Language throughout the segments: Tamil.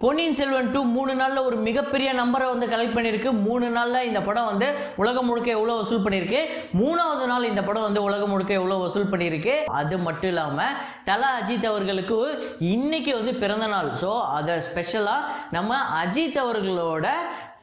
பொன்னியின் செல்வன் 2 3 நாள்ல ஒரு மிகப்பெரிய நம்பரை வந்து கலெக்ட் பண்ணிருக்கு. 3 நாள்ல இந்த படம் வந்து உலகம் முழுக்க எவ்வளவு வசூல் பண்ணிருக்கு, மூணாவது நாள் இந்த படம் வந்து உலகம் முழுக்க எவ்வளவு வசூல் பண்ணிருக்கு. அது மட்டும் இல்லாம தல அஜித் அவர்களுக்கு இன்னைக்கு வந்து பிறந்த நாள். ஸோ அதை ஸ்பெஷலா நம்ம அஜித் அவர்களோட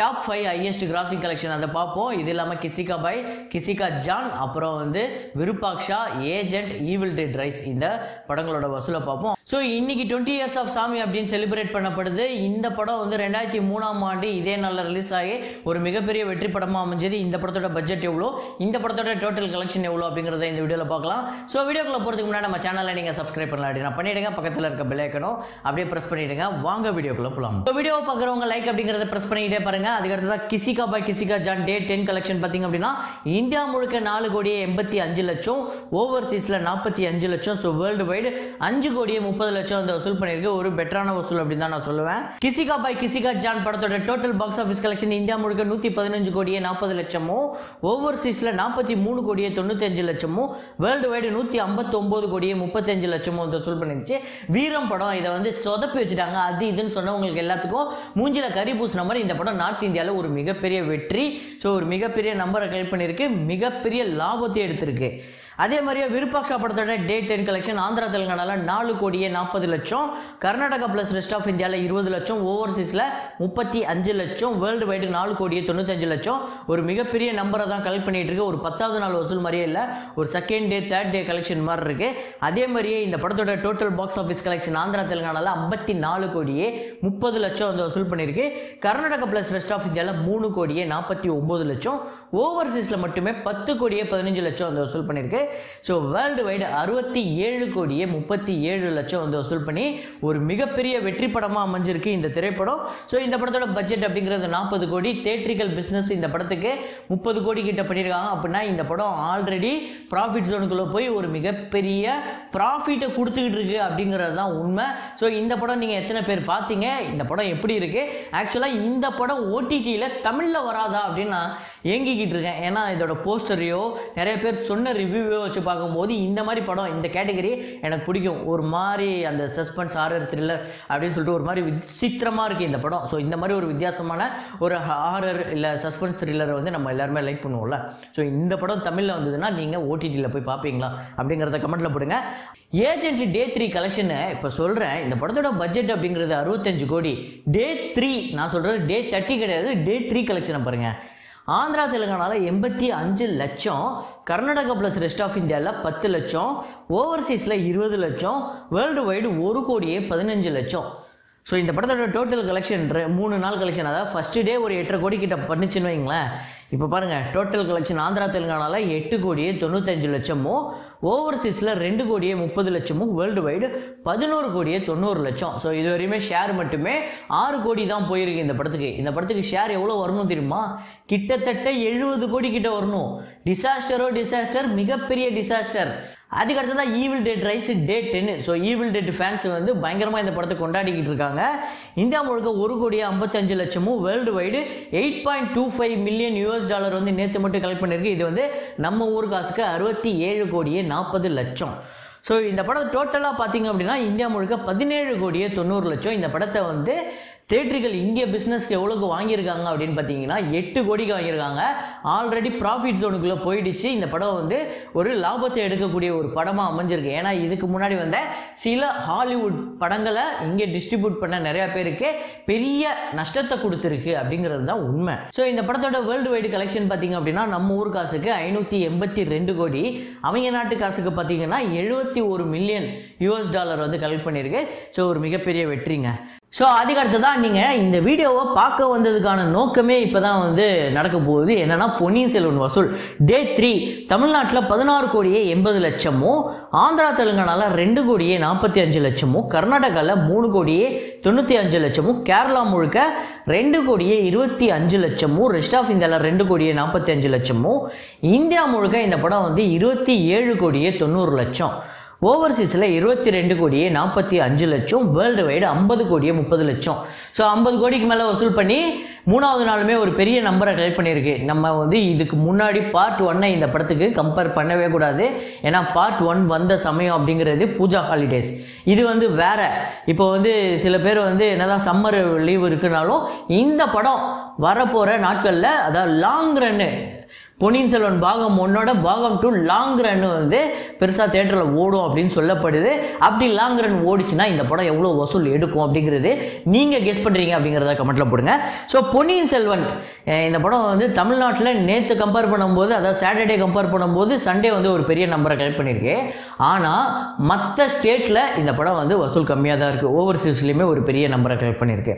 டாப் 5 ஹையஸ்ட் கிராசிங் கலெக்ஷன் அதை பார்ப்போம். இது இல்லாமல் கிசிகா பாய், கிசிகா ஜான், அப்புறம் வந்து Virupaksha, agent, evil dead rise இந்த படங்களோட வசூலை பார்ப்போம். ஸோ இன்னைக்கு 20 இயர்ஸ் ஆஃப் சாமி அப்படின்னு செலிப்ரேட் பண்ணப்படுது. இந்த படம் வந்து 2003ஆம் ஆண்டு இதே நாளில் ரிலீஸ் ஆகி ஒரு மிகப்பெரிய வெற்றி படமாக அமைஞ்சது. இந்த படத்தோட பட்ஜெட் எவ்வளோ, இந்த படத்தோட டோட்டல் கலெக்ஷன் எவ்வளோ அப்படிங்கிறத இந்த வீடியோவில் பார்க்கலாம். ஸோ வீடியோக்குள்ள போகிறதுக்கு முன்னாடி நம்ம சேனலை நீங்கள் சப்ஸ்கிரைப் பண்ணலாம் அப்படின்னா பண்ணிவிடுங்க. பக்கத்தில் இருக்க பெல் ஐக்கனும் அப்படியே ப்ரெஸ் பண்ணிவிடுங்க. வாங்க வீடியோக்குள்ள போகலாம். ஸோ வீடியோவை பார்க்குறவங்க லைக் அப்படிங்கிறத ப்ரெஸ் பண்ணிக்கிட்டே பாருங்க. அதுக்கடுத்ததான் கிசிகா பாய் கிசிகா ஜான் டே 10 கலெக்ஷன் பார்த்தீங்க அப்படின்னா இந்தியா முழுக்க 4,85,00,000, ஓவர்சீஸில் 45 லட்சம், ஸோ வேர்ல்டு வைடு 5,30,00,000 வந்து வசூல் பண்ணியிருக்கு. ஒரு பெட்டரான வசூல் அப்படின்னு தான் நான் சொல்லுவேன். கிசிகா பாய் கிசிகா ஜான் படத்தோட total box office collection India முழுக்க 115,40,00,000, ஓவர்சீஸில் 43,95,00,000, வேர்ல்டு வைடு 159,35,00,000 வந்து வசூல் பண்ணிருச்சு. வீரம் படம் இதை வந்து சொதப்பி வச்சுட்டாங்க. அது இதுன்னு சொன்னவங்களுக்கு எல்லாத்துக்கும் மூஞ்சில கறி பூசின மாதிரி இந்த படம் நார்த் இந்தியாவில் ஒரு மிகப்பெரிய வெற்றி. ஸோ ஒரு மிகப்பெரிய நம்பரை கலெக்ட் பண்ணியிருக்கு, மிகப்பெரிய லாபத்தை எடுத்திருக்கு. அதே மாதிரியே விருப்பாக்ஷா படத்தோட டே 10 கலெக்ஷன் ஆந்திரா தெலுங்கானால 4,40,00,000, கர்நாடகா பிளஸ் ரெஸ்ட் ஆஃப் இந்தியாவில் 20 லட்சம், ஓவர்சீஸில் 35 லட்சம், வேர்ல்டு வைடு 4,95,00,000, ஒரு மிகப்பெரிய நம்பரை தான் கலெக்ட் பண்ணிட்டு இருக்கு. ஒரு 10வது நாள் வசூல் மாதிரியே இல்லை, ஒரு second day third day collection மாதிரி இருக்கு. அதே மாதிரியே இந்த படத்தோட total box office collection Andhra தெலுங்கானால 54,30,00,000 வந்து வசூல் பண்ணியிருக்கு. கர்நாடகா பிளஸ் ரெஸ்ட் ஆஃப் இந்தியாவில் 3,49,00,000, ஓவர்சீஸில் மட்டுமே 10,15,00,000 வந்து வசூல் பண்ணியிருக்கு. ஸோ வேர்ல்டு வைடு 67,37,00,000 வந்து வசூல் பண்ணி ஒரு மிகப்பெரிய வெற்றி படமாக அமைஞ்சிருக்கு இந்த திரைப்படம். ஸோ இந்த படத்தோட பட்ஜெட் அப்படிங்கிறது 40 கோடி, தேட்ரிக்கல் பிஸ்னஸ் இந்த படத்துக்கு 30 கோடி கிட்ட பண்ணியிருக்காங்க. அப்படின்னா இந்த படம் ஆல்ரெடி ப்ராஃபிட் ஜோனுக்குள்ளே போய் ஒரு மிகப்பெரிய ப்ராஃபிட்டை கொடுத்துக்கிட்டு இருக்கு அப்படிங்கிறது தான் உண்மை. ஸோ இந்த படம் நீங்கள் எத்தனை பேர் பார்த்தீங்க, இந்த படம் எப்படி இருக்கு? ஆக்சுவலாக இந்த படம் ஓடிடியில் தமிழில் வராதா அப்படின்னு நான் ஏங்கிக்கிட்டு இருக்கேன். ஏன்னா இதோட போஸ்டரையோ நிறைய பேர் சொன்ன ரிவ்யூ வச்சு பார்க்கும்போது இந்த மாதிரி படம் இந்த கேட்டகரி எனக்கு பிடிக்கும். ஒரு மாதிரி அந்த சஸ்பென்ஸ் ஹாரர் த்ரில்லர் அப்படின்னு சொல்லிட்டு ஒரு மாதிரி விசித்திரமாக இருக்குது இந்த படம். ஸோ இந்த மாதிரி ஒரு வித்தியாசமான ஒரு ஹாரர் இல்லை சஸ்பென்ஸ் த்ரில்லரை வந்து நம்ம எல்லாருமே லைக் பண்ணுவோம்ல. ஸோ இந்த படம் தமிழில் வந்ததுன்னா நீங்கள் ஓடிடியில் போய் பார்ப்பீங்களா அப்படிங்கிறத கமெண்ட்டில் போடுங்க. ஏஜென்ட் டே 3 கலெக்ஷனை இப்போ சொல்கிறேன். இந்த படத்தோட பட்ஜெட் அப்படிங்கிறது 65 கோடி. டே 3 நான் சொல்கிறது டே 30 கிடையாது, டே 3 கலெக்ஷனை பாருங்கள். ஆந்திரா தெலுங்கானால 85 லட்சம், கர்நாடகா பிளஸ் ரெஸ்ட் ஆஃப் இந்தியாவில் 10 லட்சம், ஓவர்சீஸில் 20 லட்சம், வேர்ல்டு வைடு 1,15,00,000. ஸோ இந்த படத்தோட டோட்டல் கலெக்ஷன் 3 நாள் கலெக்ஷன், அதாவது ஃபர்ஸ்ட் டே ஒரு 8.5 கோடி கிட்ட பண்ணிச்சுன்னு வைங்களேன். இப்போ பாருங்கள் டோட்டல் கலெக்ஷன் ஆந்திரா தெலுங்கானால 8,95,00,000, ஓவர்சீஸில் 2,30,00,000, வேர்ல்டு வைடு 11,90,00,000. ஸோ இது வரையுமே ஷேர் மட்டுமே 6 கோடி தான் போயிருக்கு இந்த படத்துக்கு. இந்த படத்துக்கு ஷேர் எவ்வளோ வரணும் தெரியுமா? கிட்டத்தட்ட 70 கோடி கிட்ட வரணும். டிசாஸ்டர், மிகப்பெரிய டிசாஸ்டர். அதுக்கடுத்ததான் ஈவில் டெட் ரைஸ் டே 10. ஸோ ஈவில் டெட் ஃபேன்ஸ் வந்து பயங்கரமாக இந்த படத்தை கொண்டாடிக்கிட்டு இருக்காங்க. இந்தியா முழுக்க 1,55,00,000, வேர்ல்டு வைடு $8.25 மில்லியன் வந்து நேற்று மட்டும் கலெக்ட் பண்ணியிருக்கு. இது வந்து நம்ம ஊர் காசுக்கு 67,40,00,000. ஸோ இந்த படத்தை டோட்டலாக பார்த்தீங்க அப்படின்னா இந்தியா முழுக்க 17,90,00,000. இந்த படத்தை வந்து தேட்டர்கள் இங்கே பிஸ்னஸ்க்கு எவ்வளோக்கு வாங்கியிருக்காங்க அப்படின்னு பார்த்தீங்கன்னா 8 கோடிக்கு வாங்கியிருக்காங்க. ஆல்ரெடி ப்ராஃபிட் ஜோனுக்குள்ளே போயிடுச்சு. இந்த படம் வந்து ஒரு லாபத்தை எடுக்கக்கூடிய ஒரு படமாக அமைஞ்சிருக்கு. ஏன்னா இதுக்கு முன்னாடி வந்த சில ஹாலிவுட் படங்களை இங்கே டிஸ்ட்ரிபியூட் பண்ண நிறையா பேருக்கு பெரிய நஷ்டத்தை கொடுத்துருக்கு அப்படிங்கிறது தான் உண்மை. ஸோ இந்த படத்தோட வேர்ல்டு வைடு கலெக்ஷன் பார்த்தீங்க அப்படின்னா நம்ம ஊர் காசுக்கு 582 கோடி, அவங்க நாட்டு காசுக்கு பார்த்தீங்கன்னா 71 மில்லியன் வந்து கலெக்ட் பண்ணியிருக்கு. ஸோ ஒரு மிகப்பெரிய வெற்றிங்க. ஸோ அதுக்கடுத்து தான் நீங்கள் இந்த வீடியோவை பார்க்க வந்ததுக்கான நோக்கமே இப்போ தான் வந்து நடக்க போகுது. என்னென்னா பொன்னியின் செல்வன் வசூல் டே 3 தமிழ்நாட்டில் 16,80,00,000, ஆந்திரா தெலுங்கானால 2,45,00,000, கர்நாடகாவில் 3,95,00,000, கேரளா முழுக்க 2,25,00,000, ரெஸ்ட் ஆஃப் இந்தியாவில் 2,45,00,000, இந்தியா முழுக்க இந்த படம் வந்து 27,90,00,000. ஓவர்சீஸில் 22 கோடியே 45 லட்சம், வேர்ல்டு வைடு 50 கோடியே 30 லட்சம். ஸோ 50 கோடிக்கு மேலே வசூல் பண்ணி 3வது நாளுமே ஒரு பெரிய நம்பரை கலெக்ட் பண்ணியிருக்கு. நம்ம வந்து இதுக்கு முன்னாடி பார்ட் 1 இந்த படத்துக்கு கம்பேர் பண்ணவே கூடாது. ஏன்னா பார்ட் 1 வந்த சமயம் அப்படிங்கிறது பூஜா ஹாலிடேஸ். இது வந்து வேற. இப்போ வந்து சில பேர் வந்து என்னதான் சம்மர் லீவ் இருக்குனாலும் இந்த படம் வரப்போகிற நாட்களில், அதாவது லாங் ரன்னு, பொன்னியின் செல்வன் பாகம் 1 பாகம் 2 லாங் ரன் வந்து பெருசாக தேட்டரில் ஓடும் அப்படின்னு சொல்லப்படுது. அப்படி லாங் ரன் ஓடிச்சுன்னா இந்த படம் எவ்வளோ வசூல் எடுக்கும் அப்படிங்கிறது நீங்கள் கெஸ் பண்ணுறீங்க அப்படிங்கிறத கமெண்ட்டில் போடுங்க. ஸோ பொன்னியின் செல்வன் இந்த படம் வந்து தமிழ்நாட்டில் நேற்று கம்பேர் பண்ணும்போது, அதாவது சாட்டர்டே கம்பேர் பண்ணும்போது சண்டே வந்து ஒரு பெரிய நம்பரை கலெக்ட் பண்ணியிருக்கு. ஆனால் மற்ற ஸ்டேட்டில் இந்த படம் வந்து வசூல் கம்மியாக தான் இருக்குது. ஓவர்சீஸ்லேயுமே ஒரு பெரிய நம்பரை கலெக்ட் பண்ணியிருக்கு.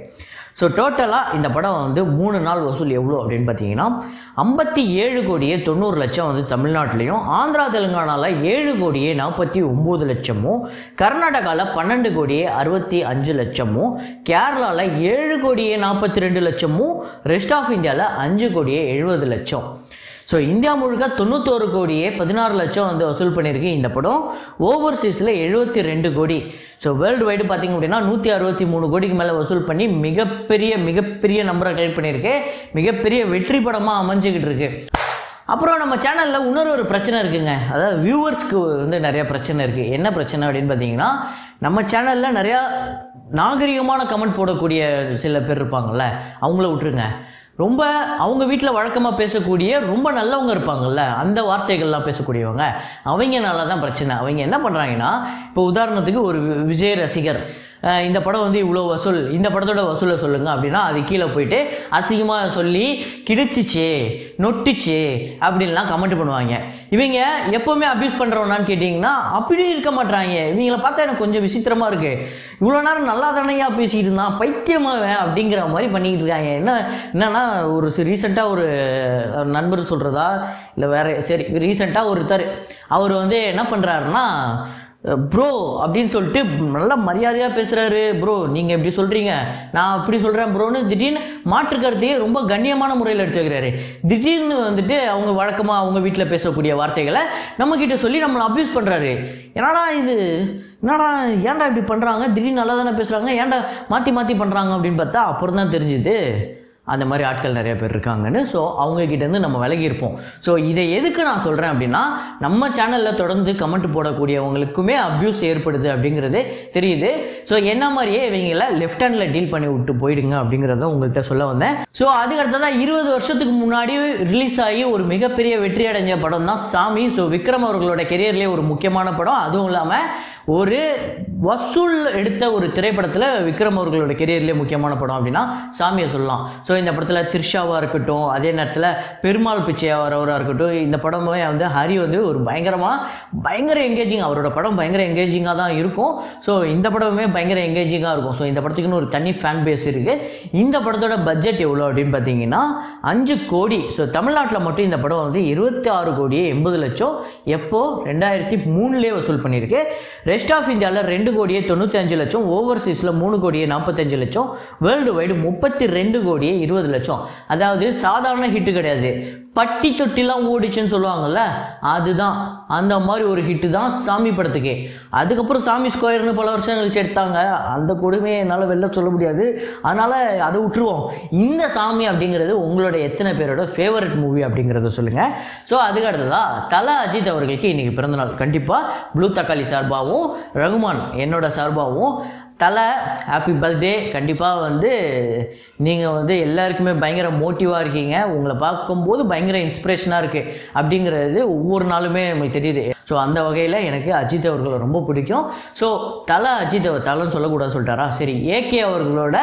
ஸோ டோட்டலாக இந்த படம் வந்து 3 நாள் வசூல் எவ்வளோ அப்படின்னு பார்த்தீங்கன்னா 57 கோடியே 90 லட்சம் வந்து தமிழ்நாட்டிலையும், ஆந்திரா தெலுங்கானாவில் 7 கோடியே 49 லட்சமும், கர்நாடகாவில் 12 கோடியே 65 லட்சமும், கேரளாவில் 7 கோடியே 42 லட்சமும், ரெஸ்ட் ஆஃப் இந்தியாவில் 5 கோடியே 70 லட்சம். ஸோ இந்தியா முழுக்க 91 கோடியே 16 லட்சம் வந்து வசூல் பண்ணியிருக்கு இந்த படம். ஓவர்சீஸில் 72 கோடி. ஸோ வேர்ல்டு வைடு பார்த்திங்க அப்படின்னா 163 கோடிக்கு மேலே வசூல் பண்ணி மிகப்பெரிய நம்பரை கலெக்ட் பண்ணியிருக்கு. மிகப்பெரிய வெற்றி படமாக அமைஞ்சிக்கிட்டு இருக்கு. அப்புறம் நம்ம சேனலில் இன்னொரு பிரச்சனை இருக்குங்க. அதாவது வியூவர்ஸ்க்கு வந்து நிறையா பிரச்சனை இருக்குது. என்ன பிரச்சனை அப்படின்னு பார்த்தீங்கன்னா, நம்ம சேனலில் நிறையா நாகரிகமான கமெண்ட் போடக்கூடிய சில பேர் இருப்பாங்கள்ல, அவங்கள விட்டுருங்க. ரொம்ப அவங்க வீட்டில் வழக்கமாக பேசக்கூடிய ரொம்ப நல்லவங்க இருப்பாங்கள்ல, அந்த வார்த்தைகள்லாம் பேசக்கூடியவங்க, அவங்கனால தான் பிரச்சனை. அவங்க என்ன பண்ணுறாங்கன்னா, இப்போ உதாரணத்துக்கு ஒரு விஜய் ரசிகர் இந்த படம் வந்து இவ்வளோ வசூல், இந்த படத்தோட வசூலை சொல்லுங்கள் அப்படின்னா அது கீழே போயிட்டு அசிங்கமாக சொல்லி கிடிச்சிச்சு நொட்டிச்சு அப்படின்லாம் கமெண்ட் பண்ணுவாங்க. இவங்க எப்போவுமே அப்யூஸ் பண்ணுறவனான்னு கேட்டிங்கன்னா அப்படி இருக்க மாட்டாங்க. இவங்களை பார்த்தா எனக்கு கொஞ்சம் விசித்திரமாக இருக்குது. இவ்வளோ நேரம் நல்லா தானேயா பேசிக்கிட்டு இருந்தான், பைத்தியமாக அப்படிங்கிற மாதிரி பண்ணிக்கிட்டு இருக்காங்க. என்னன்னா ஒரு ரீசெண்டாக ஒரு நண்பர் சொல்கிறதா இல்லை வேறு, சரி ரீசெண்டாக ஒருத்தர் அவர் வந்து என்ன பண்ணுறாருன்னா, ப்ரோ அப்படின்னு சொல்லிட்டு நல்லா மரியாதையாக பேசுகிறாரு. ப்ரோ நீங்கள் எப்படி சொல்கிறீங்க, நான் அப்படி சொல்கிறேன் ப்ரோன்னு திடீர்னு மாற்று கருத்தையே ரொம்ப கண்ணியமான முறையில் எடுத்து வைக்கிறாரு. திடீர்னு வந்துட்டு அவங்க வழக்கமாக அவங்க வீட்டில் பேசக்கூடிய வார்த்தைகளை நம்மக்கிட்ட சொல்லி நம்மளை அப்யூஸ் பண்ணுறாரு. என்னடா இது, என்னடா ஏன்டா இப்படி பண்ணுறாங்க, திடீர்னு நல்லா தானே பேசுகிறாங்க, ஏன்டா மாற்றி பண்ணுறாங்க அப்படின்னு பார்த்தா அப்புறம் தான் தெரிஞ்சுது அந்த மாதிரி ஆட்கள் நிறைய பேர் இருக்காங்கன்னு. ஸோ அவங்கக்கிட்டேருந்து நம்ம விலகி இருப்போம். ஸோ இதை எதுக்கு நான் சொல்கிறேன் அப்படின்னா, நம்ம சேனலில் தொடர்ந்து கமெண்ட் போடக்கூடியவங்களுக்குமே அப்யூஸ் ஏற்படுது அப்படிங்கிறது தெரியுது. ஸோ என்ன மாதிரியே இவங்களை லெஃப்ட் ஹேண்டில் டீல் பண்ணி விட்டு போயிடுங்க அப்படிங்கிறத உங்கள்கிட்ட சொல்ல வந்தேன். ஸோ அதுக்கடுத்ததான் 20 வருஷத்துக்கு முன்னாடி ரிலீஸ் ஆகி ஒரு மிகப்பெரிய வெற்றி அடைஞ்ச படம் தான் சாமி. ஸோ விக்ரம் அவர்களோட கெரியர்லேயே ஒரு முக்கியமான படம். அதுவும் இல்லாமல் ஒரு வசூல் எடுத்த ஒரு திரைப்படத்தில் விக்ரம் அவர்களோட கெரியர்லேயே முக்கியமான படம் அப்படின்னா சாமியை சொல்லலாம். ஸோ இந்த படத்தில் த்ரிஷாவாக இருக்கட்டும், அதே நேரத்தில் பெருமாள் பிச்சையாவரவராக இருக்கட்டும், இந்த படமே வந்து ஹரி வந்து ஒரு பயங்கர எங்கேஜிங், அவரோட படம் பயங்கர எங்கேஜிங்காக தான் இருக்கும். ஸோ இந்த படமே பயங்கர எங்கேஜிங்காக இருக்கும். ஸோ இந்த படத்துக்குன்னு ஒரு தனி ஃபேன் பேஸ் இருக்குது. இந்த படத்தோட பட்ஜெட் எவ்வளோ அப்படின்னு பார்த்தீங்கன்னா 5 கோடி. ஸோ தமிழ்நாட்டில் மட்டும் இந்த படம் வந்து 26 கோடியே 80 லட்சம் எப்போ 2003 வசூல் பண்ணியிருக்கு. ரெஸ்ட் ஆஃப் இந்தியாவில் 2 கோடியே 95 லட்சம், ஓவர்சீஸில் 3 கோடியே 45 லட்சம், வேர்ல்டு வைடு 32 கோடியே 20 லட்சம். அதாவது சாதாரண ஹிட்டு கிடையாது, பட்டி தொட்டிலாம் ஓடிச்சுன்னு சொல்லுவாங்கல்ல, அதுதான் அந்த மாதிரி ஒரு ஹிட்டு தான் சாமி படத்துக்கு. அதுக்கப்புறம் சாமி ஸ்கொயர்னு பல வருஷம் கழிச்சு எடுத்தாங்க. அந்த கொடுமையை என்னால் வெளில சொல்ல முடியாது, அதனால் அதை விட்டுருவோம். இந்த சாமி அப்படிங்கிறது உங்களோட எத்தனை பேரோட ஃபேவரட் மூவி அப்படிங்கிறத சொல்லுங்கள். ஸோ அதுக்கு அடுத்ததாக தல அஜித் அவர்களுக்கு இன்றைக்கி பிறந்தநாள். கண்டிப்பாக ப்ளூ தக்காளி சார்பாகவும் ரகுமான் என்னோட சார்பாகவும் தலை ஹாப்பி பர்த்டே. கண்டிப்பாக வந்து நீங்கள் வந்து எல்லாருக்குமே பயங்கர மோட்டிவாக இருக்கீங்க. உங்களை பார்க்கும்போது பயங்கர இன்ஸ்பிரேஷனாக இருக்குது அப்படிங்கிறது ஒவ்வொரு நாளுமே நமக்கு தெரியுது. ஸோ அந்த வகையில் எனக்கு அஜித் அவர்களை ரொம்ப பிடிக்கும். ஸோ தலைன்னு சொல்லக்கூடாது சொல்லிட்டாரா, சரி. ஏகே அவர்களோட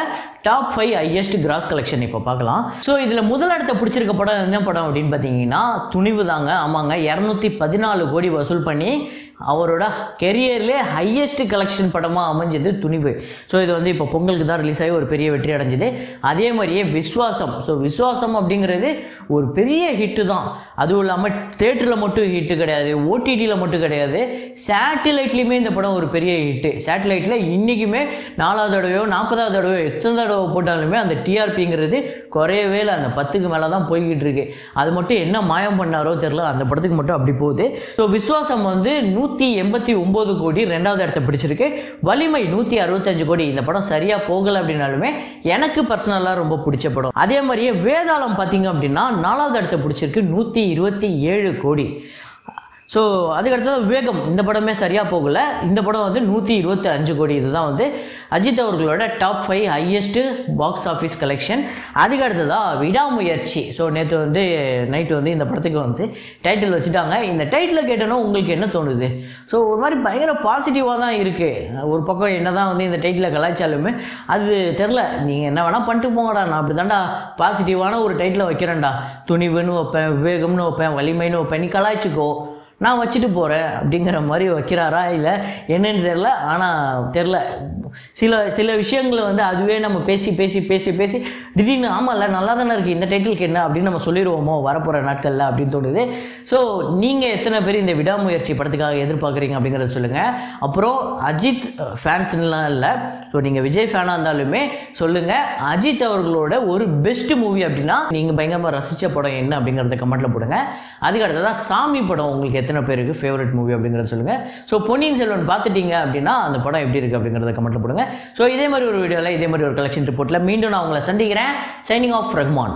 டாப் 5 ஹையஸ்ட் கிராஸ் கலெக்ஷன் இப்போ பார்க்கலாம். ஸோ இதில் முதலிடத்தை பிடிச்சிருக்க படம் என்ன படம் அப்படின்னு பார்த்தீங்கன்னா துணிவு தாங்க. ஆமாங்க, 214 கோடி வசூல் பண்ணி அவரோட கெரியர்லேயே ஹையஸ்ட் கலெக்ஷன் படமாக அமைஞ்சது துணிவு. ஸோ இது வந்து இப்போ பொங்கலுக்கு தான் ரிலீஸ் ஆகி ஒரு பெரிய வெற்றி அடைஞ்சது. அதே மாதிரியே விஸ்வாசம். ஸோ விஸ்வாசம் அப்படிங்கிறது ஒரு பெரிய ஹிட்டு தான். அதுவும் இல்லாமல் தேட்டரில் மட்டும் ஹிட்டு கிடையாது, ஓடிடியில் மட்டும் கிடையாது, சேட்டிலைட்லேயுமே இந்த படம் ஒரு பெரிய ஹிட்டு. சேட்டிலைட்டில் இன்றைக்குமே 4வது தடவையோ 40வது தடவையோ எத்தனை தடவை தடவை போட்டாலுமே அந்த டிஆர்பிங்கிறது குறையவே இல்லை, அந்த 10க்கு மேலே தான் போய்கிட்டு இருக்கு. அது மட்டும் என்ன மாயம் பண்ணாரோ தெரில, அந்த படத்துக்கு மட்டும் அப்படி போகுது. ஸோ விஸ்வாசம் வந்து 189 கோடி 2வது இடத்த பிடிச்சிருக்கு. வலிமை 165 கோடி. இந்த படம் சரியாக போகலை அப்படின்னாலுமே எனக்கு பர்சனலாக ரொம்ப பிடிச்ச படம். அதே மாதிரியே வேதாளம் பார்த்தீங்க அப்படின்னா 4வது இடத்த பிடிச்சிருக்கு 127 கோடி. ஸோ அதுக்கடுத்தது வேகம், இந்த படமே சரியாக போகலை. இந்த படம் வந்து 125 கோடி. இதுதான் வந்து அஜித் அவர்களோட top 5 highest box office collection. அதுக்கடுத்ததாக விடாமுயற்சி. ஸோ நேற்று வந்து நைட்டு வந்து இந்த படத்துக்கு வந்து டைட்டில் வச்சுட்டாங்க. இந்த டைட்டில் கேட்டோன்னா உங்களுக்கு என்ன தோணுது? ஸோ ஒரு மாதிரி பயங்கர பாசிட்டிவாக தான் இருக்குது. ஒரு பக்கம் என்ன தான் வந்து இந்த டைட்டில் கலாய்ச்சாலுமே அது தெரில, நீங்கள் என்ன வேணால் பண்ணிட்டு போங்கடா, நான் அப்படி தான்டா பாசிட்டிவான ஒரு டைட்டில் வைக்கிறேன்டா, துணிவுன்னு வைப்பேன், விவேகம்னு வைப்பேன், வலிமைன்னு வைப்பேன், நீ கலாய்ச்சிக்கோ, நான் வச்சுட்டு போகிறேன் அப்படிங்கிற மாதிரி வைக்கிறாரா இல்லை என்னன்னு தெரில. ஆனால் தெரில, சில விஷயங்களை வந்து அதுவே நம்ம பேசி பேசி பேசி பேசி திடீர்னு ஆமாம்ல நல்லா தானே இருக்குது, இந்த டைட்டிலுக்கு என்ன அப்படின்னு நம்ம சொல்லிடுவோமோ வரப்போகிற நாட்களில் அப்படின்னு தோணுது. ஸோ நீங்கள் எத்தனை பேர் இந்த விடாமுயற்சி படத்துக்காக எதிர்பார்க்குறீங்க அப்படிங்கிறத சொல்லுங்கள். அப்புறம் அஜித் ஃபேன்ஸ்லாம் இல்லை, ஸோ நீங்கள் விஜய் ஃபேனாக இருந்தாலுமே சொல்லுங்கள். அஜித் அவர்களோட ஒரு பெஸ்ட் மூவி அப்படின்னா நீங்கள் பயங்கரமாக ரசித்த படம் என்ன அப்படிங்கிறத கமெண்ட்டில் போடுங்க. அதுக்கு அடுத்ததான் சாமி படம் உங்களுக்கு எத்தனை பேருக்கு ஃபேவரட் மூவி அப்படிங்கிறத சொல்லுங்கள். ஸோ பொன்னியின் செல்வன் பார்த்துட்டீங்க அப்படின்னா அந்த படம் எப்படி இருக்குது அப்படிங்கிறத கமெண்ட்டில் போடுங்க. ஸோ இதே மாதிரி ஒரு வீடியோவில் இதே மாதிரி ஒரு கலெக்ஷன் ரிப்போர்ட்டில் மீண்டும் நான் உங்களை சந்திக்கிறேன். Signing off Rahman.